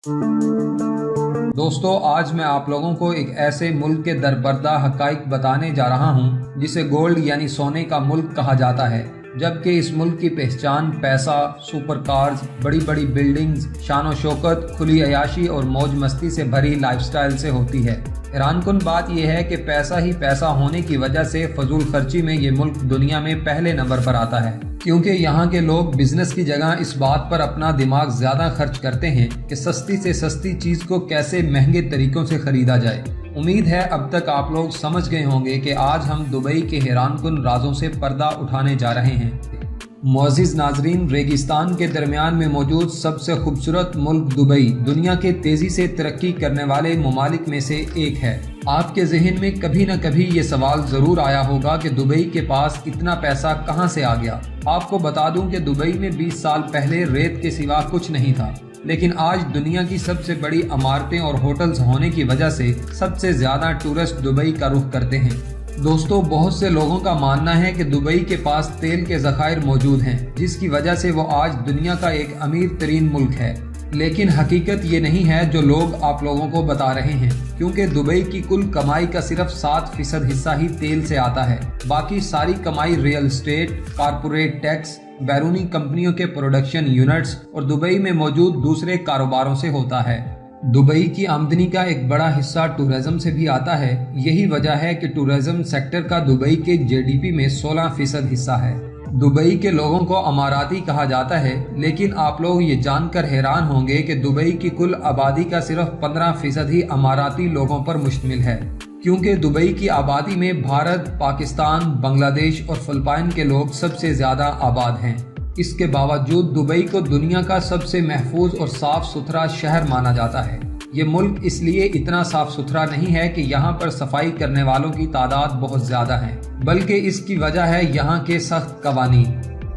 दोस्तों, आज मैं आप लोगों को एक ऐसे मुल्क के दरबर्दा हकाइक बताने जा रहा हूँ जिसे गोल्ड यानी सोने का मुल्क कहा जाता है, जबकि इस मुल्क की पहचान पैसा, सुपर कार्स, बड़ी बड़ी बिल्डिंग्स, शान व शौकत, खुली अयाशी और मौज मस्ती से भरी लाइफस्टाइल से होती है। हैरानकुन बात यह है कि पैसा ही पैसा होने की वजह से फजूल खर्ची में ये मुल्क दुनिया में पहले नंबर पर आता है, क्योंकि यहाँ के लोग बिजनेस की जगह इस बात पर अपना दिमाग ज्यादा खर्च करते हैं कि सस्ती से सस्ती चीज को कैसे महंगे तरीकों से खरीदा जाए। उम्मीद है अब तक आप लोग समझ गए होंगे कि आज हम दुबई के हैरानकुन राजों से पर्दा उठाने जा रहे हैं। मुअज़्ज़िज़ नाज़रीन, रेगिस्तान के दरमियान में मौजूद सबसे खूबसूरत मुल्क दुबई दुनिया के तेजी से तरक्की करने वाले ममालिक में से एक है। आपके जहन में कभी न कभी ये सवाल जरूर आया होगा कि दुबई के पास इतना पैसा कहां से आ गया। आपको बता दूं कि दुबई में 20 साल पहले रेत के सिवा कुछ नहीं था, लेकिन आज दुनिया की सबसे बड़ी इमारतें और होटल्स होने की वजह से सबसे ज्यादा टूरिस्ट दुबई का रुख करते हैं। दोस्तों, बहुत से लोगों का मानना है कि दुबई के पास तेल के ज़खायर मौजूद हैं, जिसकी वजह से वो आज दुनिया का एक अमीर तरीन मुल्क है। लेकिन हकीकत ये नहीं है जो लोग आप लोगों को बता रहे हैं, क्योंकि दुबई की कुल कमाई का सिर्फ 7% हिस्सा ही तेल से आता है। बाकी सारी कमाई रियल एस्टेट, कारपोरेट टैक्स, बैरूनी कंपनियों के प्रोडक्शन यूनिट्स और दुबई में मौजूद दूसरे कारोबारों से होता है। दुबई की आमदनी का एक बड़ा हिस्सा टूरिज्म से भी आता है। यही वजह है कि टूरिज्म सेक्टर का दुबई के जीडीपी में 16% हिस्सा है। दुबई के लोगों को अमाराती कहा जाता है, लेकिन आप लोग ये जानकर हैरान होंगे कि दुबई की कुल आबादी का सिर्फ 15% ही अमाराती लोगों पर मुश्तमिल है, क्योंकि दुबई की आबादी में भारत, पाकिस्तान, बांग्लादेश और फिलिपाइन के लोग सबसे ज्यादा आबाद हैं। इसके बावजूद दुबई को दुनिया का सबसे महफूज और साफ सुथरा शहर माना जाता है। ये मुल्क इसलिए इतना साफ सुथरा नहीं है कि यहाँ पर सफाई करने वालों की तादाद बहुत ज्यादा है, बल्कि इसकी वजह है यहाँ के सख्त कवानीन।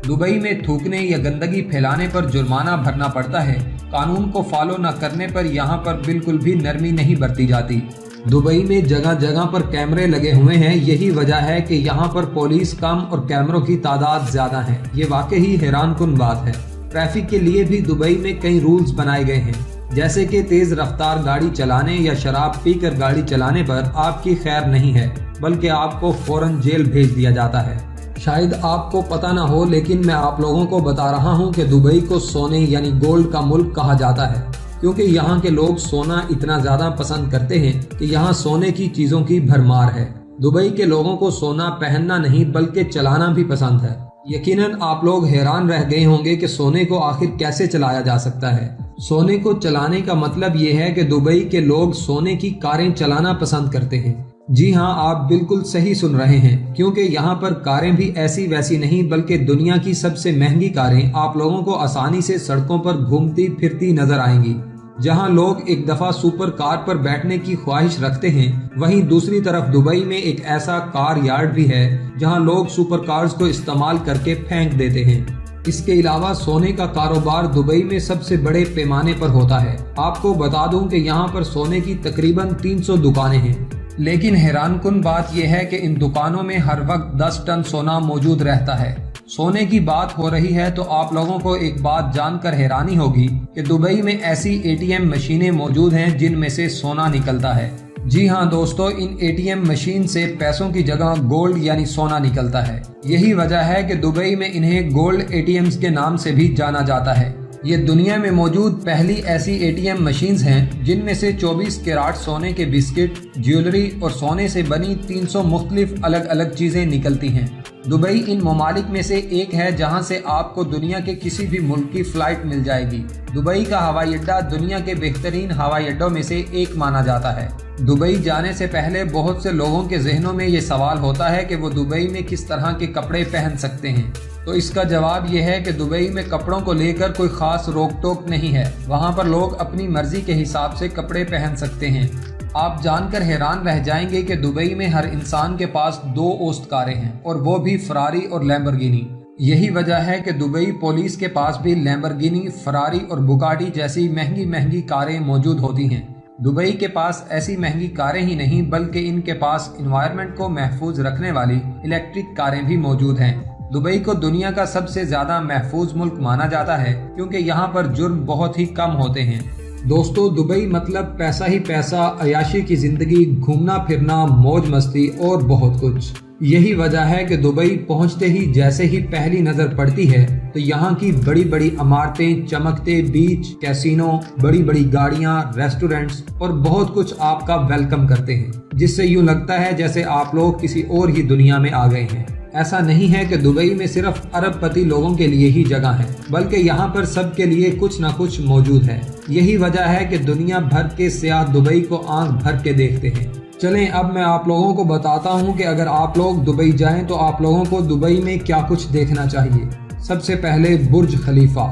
दुबई में थूकने या गंदगी फैलाने पर जुर्माना भरना पड़ता है। कानून को फॉलो न करने पर यहाँ पर बिल्कुल भी नरमी नहीं बरती जाती। दुबई में जगह जगह पर कैमरे लगे हुए हैं। यही वजह है कि यहाँ पर पुलिस कम और कैमरों की तादाद ज्यादा है। ये वाकई हैरानकुन बात है। ट्रैफिक के लिए भी दुबई में कई रूल्स बनाए गए हैं, जैसे कि तेज रफ्तार गाड़ी चलाने या शराब पीकर गाड़ी चलाने पर आपकी खैर नहीं है, बल्कि आपको फौरन जेल भेज दिया जाता है। शायद आपको पता ना हो, लेकिन मैं आप लोगों को बता रहा हूँ कि दुबई को सोने यानी गोल्ड का मुल्क कहा जाता है, क्योंकि यहाँ के लोग सोना इतना ज्यादा पसंद करते हैं कि यहाँ सोने की चीजों की भरमार है। दुबई के लोगों को सोना पहनना नहीं बल्कि चलाना भी पसंद है। यकीनन आप लोग हैरान रह गए होंगे कि सोने को आखिर कैसे चलाया जा सकता है। सोने को चलाने का मतलब ये है कि दुबई के लोग सोने की कारें चलाना पसंद करते हैं। जी हाँ, आप बिल्कुल सही सुन रहे हैं, क्योंकि यहाँ पर कारें भी ऐसी वैसी नहीं बल्कि दुनिया की सबसे महंगी कारें आप लोगों को आसानी से सड़कों पर घूमती फिरती नजर आएंगी। जहाँ लोग एक दफा सुपर कार पर बैठने की ख्वाहिश रखते हैं, वहीं दूसरी तरफ दुबई में एक ऐसा कार यार्ड भी है जहाँ लोग सुपर कार्स को इस्तेमाल करके फेंक देते हैं। इसके अलावा सोने का कारोबार दुबई में सबसे बड़े पैमाने पर होता है। आपको बता दूं कि यहाँ पर सोने की तकरीबन 300 दुकानें हैं, लेकिन हैरानकुन बात यह है कि इन दुकानों में हर वक्त 10 टन सोना मौजूद रहता है। सोने की बात हो रही है तो आप लोगों को एक बात जानकर हैरानी होगी कि दुबई में ऐसी एटीएम मशीनें मौजूद हैं जिनमें से सोना निकलता है। जी हाँ दोस्तों, इन एटीएम मशीन से पैसों की जगह गोल्ड यानी सोना निकलता है। यही वजह है कि दुबई में इन्हें गोल्ड एटीएम्स के नाम से भी जाना जाता है। ये दुनिया में मौजूद पहली ऐसी एटीएम मशीन्स हैं जिनमें से 24 कैरेट सोने के बिस्किट, ज्वेलरी और सोने से बनी 300 मुख्तलिफ अलग अलग चीजें निकलती हैं। दुबई इन ममालिक में से एक है जहां से आपको दुनिया के किसी भी मुल्क की फ्लाइट मिल जाएगी। दुबई का हवाई अड्डा दुनिया के बेहतरीन हवाई अड्डों में से एक माना जाता है। दुबई जाने से पहले बहुत से लोगों के जहनों में ये सवाल होता है कि वो दुबई में किस तरह के कपड़े पहन सकते हैं। तो इसका जवाब ये है कि दुबई में कपड़ों को लेकर कोई खास रोक टोक नहीं है। वहाँ पर लोग अपनी मर्जी के हिसाब से कपड़े पहन सकते हैं। आप जानकर हैरान रह जाएंगे कि दुबई में हर इंसान के पास 2 ओस्ट कारें हैं, और वो भी फरारी और लैम्बोर्गिनी। यही वजह है कि दुबई पुलिस के पास भी लैम्बोर्गिनी, फरारी और बुगाटी जैसी महंगी महंगी कारें मौजूद होती हैं। दुबई के पास ऐसी महंगी कारें ही नहीं बल्कि इनके पास एनवायरनमेंट को महफूज रखने वाली इलेक्ट्रिक कारें भी मौजूद हैं। दुबई को दुनिया का सबसे ज्यादा महफूज मुल्क माना जाता है क्योंकि यहाँ पर जुर्म बहुत ही कम होते हैं। दोस्तों, दुबई मतलब पैसा ही पैसा, अयाशी की जिंदगी, घूमना फिरना, मौज मस्ती और बहुत कुछ। यही वजह है कि दुबई पहुंचते ही जैसे ही पहली नजर पड़ती है तो यहाँ की बड़ी बड़ी इमारतें, चमकते बीच, कैसीनो, बड़ी बड़ी गाड़ियाँ, रेस्टोरेंट्स और बहुत कुछ आपका वेलकम करते हैं, जिससे यूँ लगता है जैसे आप लोग किसी और ही दुनिया में आ गए हैं। ऐसा नहीं है कि दुबई में सिर्फ अरबपति लोगों के लिए ही जगह है, बल्कि यहाँ पर सबके लिए कुछ न कुछ मौजूद है। यही वजह है कि दुनिया भर के सियाह दुबई को आंख भर के देखते हैं। चलें, अब मैं आप लोगों को बताता हूँ कि अगर आप लोग दुबई जाएं तो आप लोगों को दुबई में क्या कुछ देखना चाहिए। सबसे पहले बुर्ज खलीफा।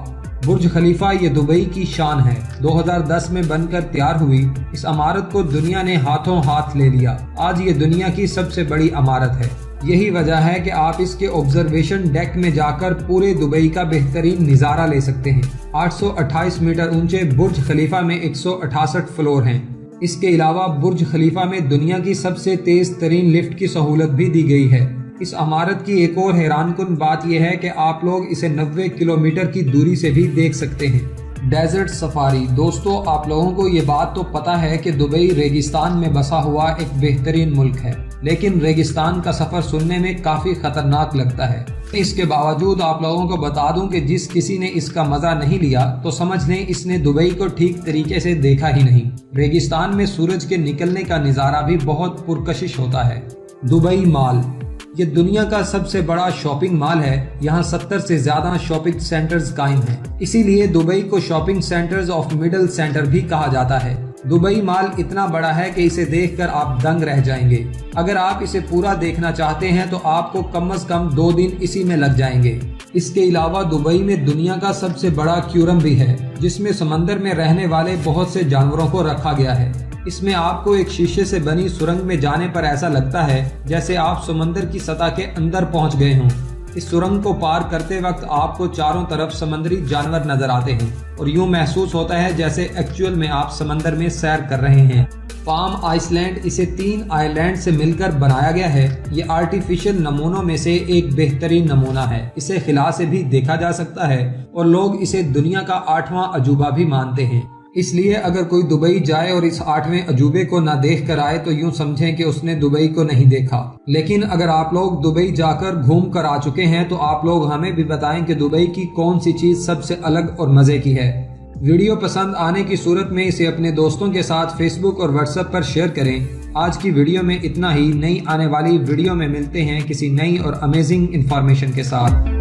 बुर्ज खलीफा ये दुबई की शान है। 2010 में बनकर तैयार हुई इस इमारत को दुनिया ने हाथों हाथ ले लिया। आज ये दुनिया की सबसे बड़ी इमारत है। यही वजह है कि आप इसके ऑब्जर्वेशन डेक में जाकर पूरे दुबई का बेहतरीन नज़ारा ले सकते हैं। 828 मीटर ऊंचे बुर्ज खलीफा में 168 फ्लोर हैं। इसके अलावा बुर्ज खलीफा में दुनिया की सबसे तेज तरीन लिफ्ट की सहूलत भी दी गई है। इस इमारत की एक और हैरानकुन बात यह है कि आप लोग इसे 90 किलोमीटर की दूरी से भी देख सकते हैं। Desert safari. दोस्तों, आप लोगों को ये बात तो पता है कि दुबई रेगिस्तान में बसा हुआ एक बेहतरीन मुल्क है, लेकिन रेगिस्तान का सफर सुनने में काफी खतरनाक लगता है। इसके बावजूद आप लोगों को बता दूं कि जिस किसी ने इसका मजा नहीं लिया तो समझ लें इसने दुबई को ठीक तरीके से देखा ही नहीं। रेगिस्तान में सूरज के निकलने का नज़ारा भी बहुत पुरकशिश होता है। दुबई मॉल ये दुनिया का सबसे बड़ा शॉपिंग मॉल है। यहाँ 70 से ज्यादा शॉपिंग सेंटर्स कायम हैं। इसीलिए दुबई को shopping centres of middle centre भी कहा जाता है। दुबई मॉल इतना बड़ा है कि इसे देखकर आप दंग रह जाएंगे। अगर आप इसे पूरा देखना चाहते हैं तो आपको कम से कम 2 दिन इसी में लग जाएंगे। इसके अलावा दुबई में दुनिया का सबसे बड़ा एक्वेरियम भी है, जिसमें समंदर में रहने वाले बहुत से जानवरों को रखा गया है। इसमें आपको एक शीशे से बनी सुरंग में जाने पर ऐसा लगता है जैसे आप समंदर की सतह के अंदर पहुंच गए हों। इस सुरंग को पार करते वक्त आपको चारों तरफ समुद्री जानवर नजर आते हैं और यूं महसूस होता है जैसे एक्चुअल में आप समंदर में सैर कर रहे हैं। पाम आइसलैंड, इसे 3 आइलैंड से मिलकर बनाया गया है। ये आर्टिफिशियल नमूनों में से एक बेहतरीन नमूना है। इसे खिला से भी देखा जा सकता है और लोग इसे दुनिया का 8वां अजूबा भी मानते हैं। इसलिए अगर कोई दुबई जाए और इस 8वें अजूबे को ना देख कर आए तो यूं समझें कि उसने दुबई को नहीं देखा। लेकिन अगर आप लोग दुबई जाकर घूम कर आ चुके हैं तो आप लोग हमें भी बताएं कि दुबई की कौन सी चीज सबसे अलग और मजे की है। वीडियो पसंद आने की सूरत में इसे अपने दोस्तों के साथ फेसबुक और व्हाट्सएप पर शेयर करें। आज की वीडियो में इतना ही। नई आने वाली वीडियो में मिलते हैं किसी नई और अमेजिंग इंफॉर्मेशन के साथ।